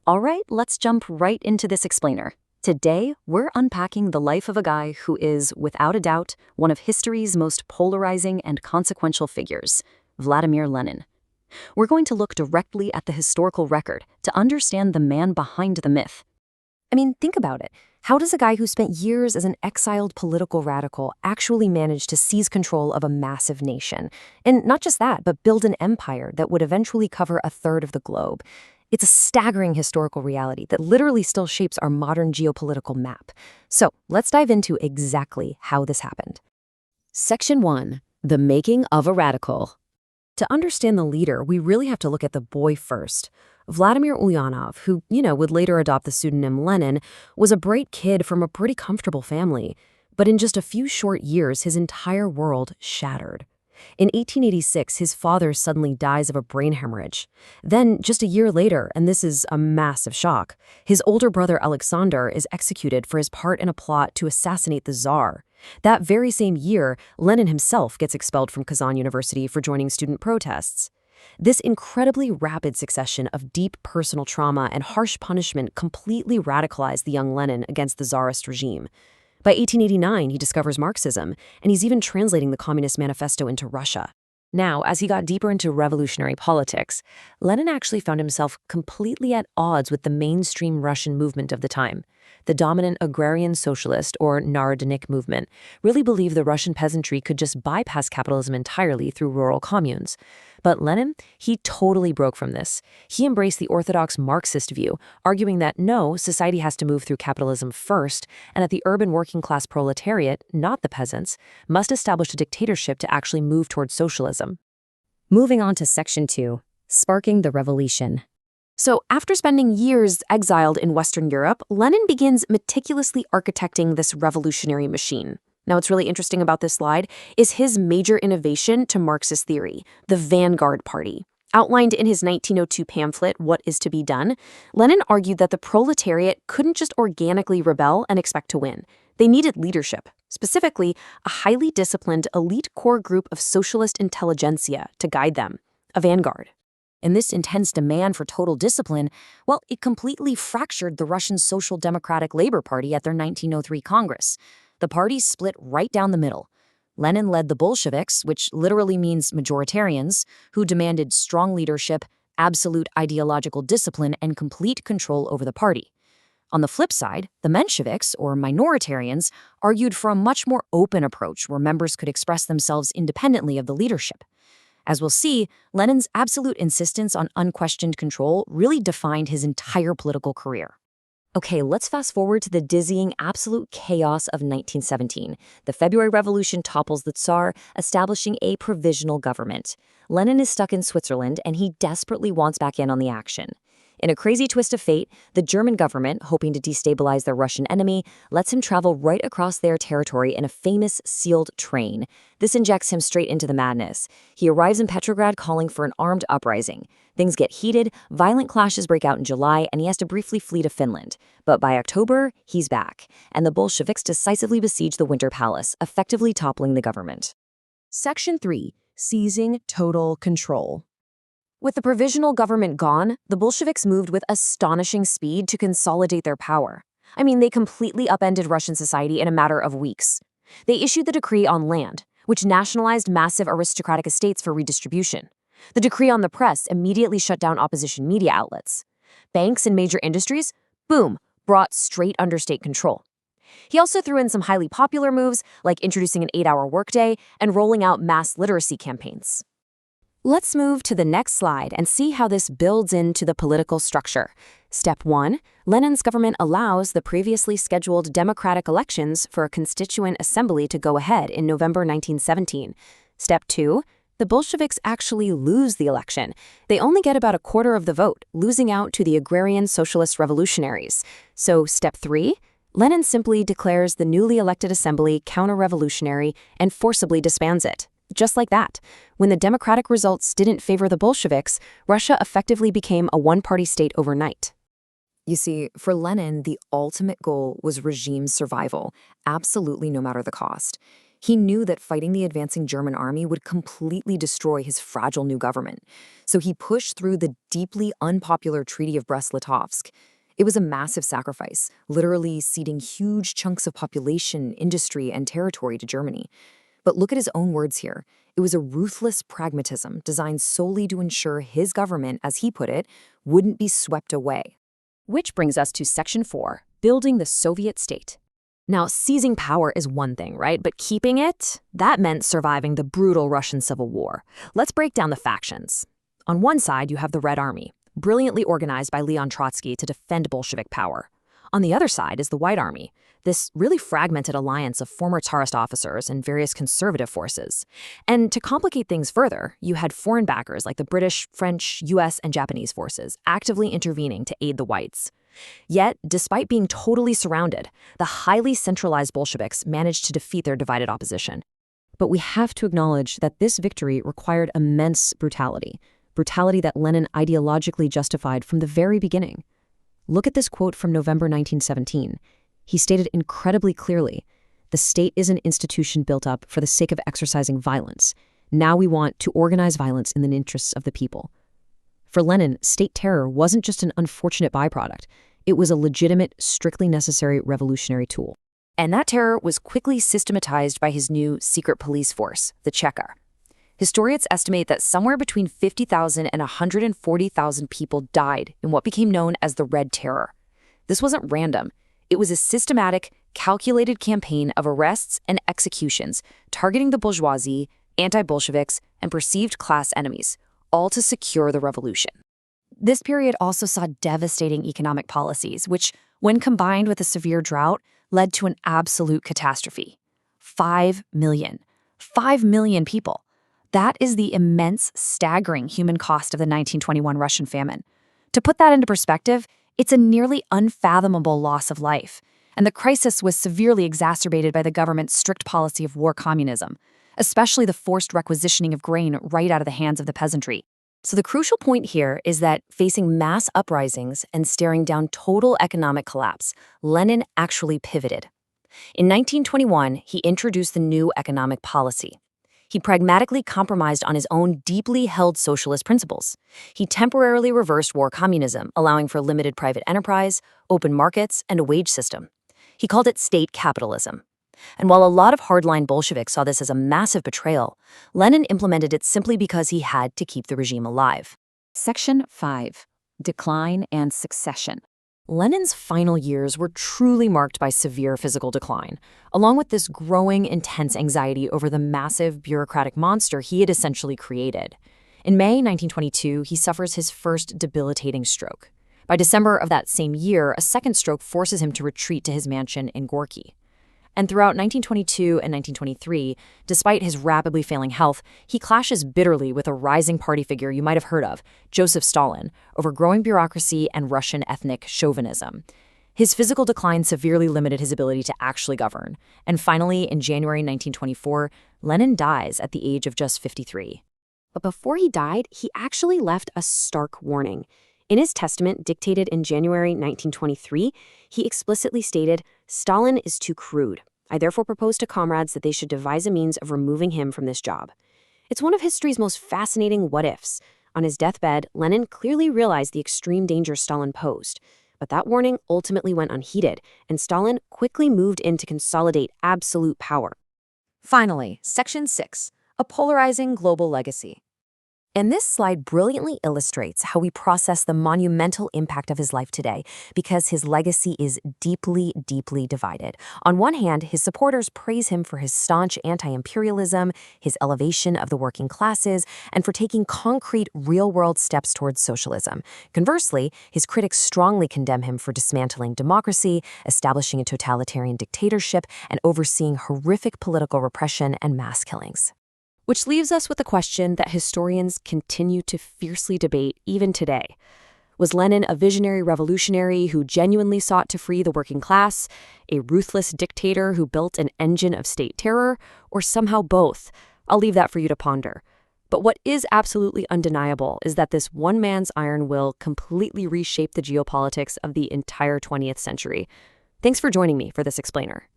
All right, let's jump right into this explainer. Today, we're unpacking the life of a guy who is, without a doubt, one of history's most polarizing and consequential figures, Vladimir Lenin. We're going to look directly at the historical record to understand the man behind the myth. I mean, think about it. How does a guy who spent years as an exiled political radical actually manage to seize control of a massive nation? And not just that, but build an empire that would eventually cover a third of the globe. It's a staggering historical reality that literally still shapes our modern geopolitical map. So let's dive into exactly how this happened. Section 1. The Making of a Radical. To understand the leader, we really have to look at the boy first. Vladimir Ulyanov, who, would later adopt the pseudonym Lenin, was a bright kid from a pretty comfortable family. But in just a few short years, his entire world shattered. In 1886, his father suddenly dies of a brain hemorrhage. Then, just a year later, and this is a massive shock, his older brother Alexander is executed for his part in a plot to assassinate the Tsar. That very same year, Lenin himself gets expelled from Kazan University for joining student protests. This incredibly rapid succession of deep personal trauma and harsh punishment completely radicalized the young Lenin against the Tsarist regime. By 1889, he discovers Marxism, and he's even translating the Communist Manifesto into Russia. Now, as he got deeper into revolutionary politics, Lenin actually found himself completely at odds with the mainstream Russian movement of the time. The dominant agrarian socialist, or Narodnik movement, really believed the Russian peasantry could just bypass capitalism entirely through rural communes. But Lenin, he totally broke from this. He embraced the orthodox Marxist view, arguing that no, society has to move through capitalism first, and that the urban working-class proletariat, not the peasants, must establish a dictatorship to actually move towards socialism. Moving on to Section 2. Sparking the Revolution. So, after spending years exiled in Western Europe, Lenin begins meticulously architecting this revolutionary machine. Now, what's really interesting about this slide is his major innovation to Marxist theory, the Vanguard Party. Outlined in his 1902 pamphlet, What is to be Done, Lenin argued that the proletariat couldn't just organically rebel and expect to win. They needed leadership, specifically a highly disciplined elite core group of socialist intelligentsia to guide them, a vanguard. And this intense demand for total discipline, well, it completely fractured the Russian Social Democratic Labor Party at their 1903 Congress. The party split right down the middle. Lenin led the Bolsheviks, which literally means majoritarians, who demanded strong leadership, absolute ideological discipline, and complete control over the party. On the flip side, the Mensheviks, or minoritarians, argued for a much more open approach where members could express themselves independently of the leadership. As we'll see, Lenin's absolute insistence on unquestioned control really defined his entire political career. Okay, let's fast forward to the dizzying absolute chaos of 1917. The February Revolution topples the Tsar, establishing a provisional government. Lenin is stuck in Switzerland, and he desperately wants back in on the action. In a crazy twist of fate, the German government, hoping to destabilize their Russian enemy, lets him travel right across their territory in a famous sealed train. This injects him straight into the madness. He arrives in Petrograd calling for an armed uprising. Things get heated, violent clashes break out in July, and he has to briefly flee to Finland. But by October, he's back, and the Bolsheviks decisively besiege the Winter Palace, effectively toppling the government. Section 3. Seizing total control. With the provisional government gone, the Bolsheviks moved with astonishing speed to consolidate their power. I mean, they completely upended Russian society in a matter of weeks. They issued the decree on land, which nationalized massive aristocratic estates for redistribution. The decree on the press immediately shut down opposition media outlets. Banks and major industries, boom, brought straight under state control. He also threw in some highly popular moves, like introducing an 8-hour workday and rolling out mass literacy campaigns. Let's move to the next slide and see how this builds into the political structure. Step 1. Lenin's government allows the previously scheduled democratic elections for a constituent assembly to go ahead in November 1917. Step 2. The Bolsheviks actually lose the election. They only get about a quarter of the vote, losing out to the agrarian socialist revolutionaries. So step 3. Lenin simply declares the newly elected assembly counter-revolutionary and forcibly disbands it. Just like that, when the democratic results didn't favor the Bolsheviks, Russia effectively became a one-party state overnight. You see, for Lenin, the ultimate goal was regime survival, absolutely no matter the cost. He knew that fighting the advancing German army would completely destroy his fragile new government, so he pushed through the deeply unpopular Treaty of Brest-Litovsk. It was a massive sacrifice, literally ceding huge chunks of population, industry, and territory to Germany. But look at his own words here. It was a ruthless pragmatism designed solely to ensure his government, as he put it, wouldn't be swept away. Which brings us to Section 4, building the Soviet state. Now, seizing power is one thing, right? But keeping it? That meant surviving the brutal Russian Civil War. Let's break down the factions. On one side, you have the Red Army, brilliantly organized by Leon Trotsky to defend Bolshevik power. On the other side is the White Army, this really fragmented alliance of former Tsarist officers and various conservative forces. And to complicate things further, you had foreign backers like the British, French, US, and Japanese forces actively intervening to aid the Whites. Yet, despite being totally surrounded, the highly centralized Bolsheviks managed to defeat their divided opposition. But we have to acknowledge that this victory required immense brutality that Lenin ideologically justified from the very beginning. Look at this quote from November 1917. He stated incredibly clearly, "The state is an institution built up for the sake of exercising violence. Now we want to organize violence in the interests of the people." For Lenin, state terror wasn't just an unfortunate byproduct. It was a legitimate, strictly necessary revolutionary tool. And that terror was quickly systematized by his new secret police force, the Cheka. Historians estimate that somewhere between 50,000 and 140,000 people died in what became known as the Red Terror. This wasn't random. It was a systematic, calculated campaign of arrests and executions targeting the bourgeoisie, anti-Bolsheviks, and perceived class enemies, all to secure the revolution. This period also saw devastating economic policies, which, when combined with a severe drought, led to an absolute catastrophe. 5 million. 5 million people. That is the immense, staggering human cost of the 1921 Russian famine. To put that into perspective, it's a nearly unfathomable loss of life, and the crisis was severely exacerbated by the government's strict policy of war communism, especially the forced requisitioning of grain right out of the hands of the peasantry. So the crucial point here is that facing mass uprisings and staring down total economic collapse, Lenin actually pivoted. In 1921, he introduced the new economic policy. He pragmatically compromised on his own deeply held socialist principles. He temporarily reversed war communism, allowing for limited private enterprise, open markets, and a wage system. He called it state capitalism. And while a lot of hardline Bolsheviks saw this as a massive betrayal, Lenin implemented it simply because he had to keep the regime alive. Section 5. Decline and Succession. Lenin's final years were truly marked by severe physical decline, along with this growing, intense anxiety over the massive bureaucratic monster he had essentially created. In May 1922, he suffers his first debilitating stroke. By December of that same year, a second stroke forces him to retreat to his mansion in Gorky. And throughout 1922 and 1923, despite his rapidly failing health, he clashes bitterly with a rising party figure you might have heard of, Joseph Stalin, over growing bureaucracy and Russian ethnic chauvinism. His physical decline severely limited his ability to actually govern. And finally, in January 1924, Lenin dies at the age of just 53. But before he died, he actually left a stark warning. In his testament, dictated in January 1923, he explicitly stated, "Stalin is too crude. I therefore propose to comrades that they should devise a means of removing him from this job." It's one of history's most fascinating what-ifs. On his deathbed, Lenin clearly realized the extreme danger Stalin posed. But that warning ultimately went unheeded, and Stalin quickly moved in to consolidate absolute power. Finally, Section 6, a polarizing global legacy. And this slide brilliantly illustrates how we process the monumental impact of his life today, because his legacy is deeply, deeply divided. On one hand, his supporters praise him for his staunch anti-imperialism, his elevation of the working classes, and for taking concrete, real-world steps towards socialism. Conversely, his critics strongly condemn him for dismantling democracy, establishing a totalitarian dictatorship, and overseeing horrific political repression and mass killings. Which leaves us with a question that historians continue to fiercely debate even today. Was Lenin a visionary revolutionary who genuinely sought to free the working class, a ruthless dictator who built an engine of state terror, or somehow both? I'll leave that for you to ponder. But what is absolutely undeniable is that this one man's iron will completely reshaped the geopolitics of the entire 20th century. Thanks for joining me for this explainer.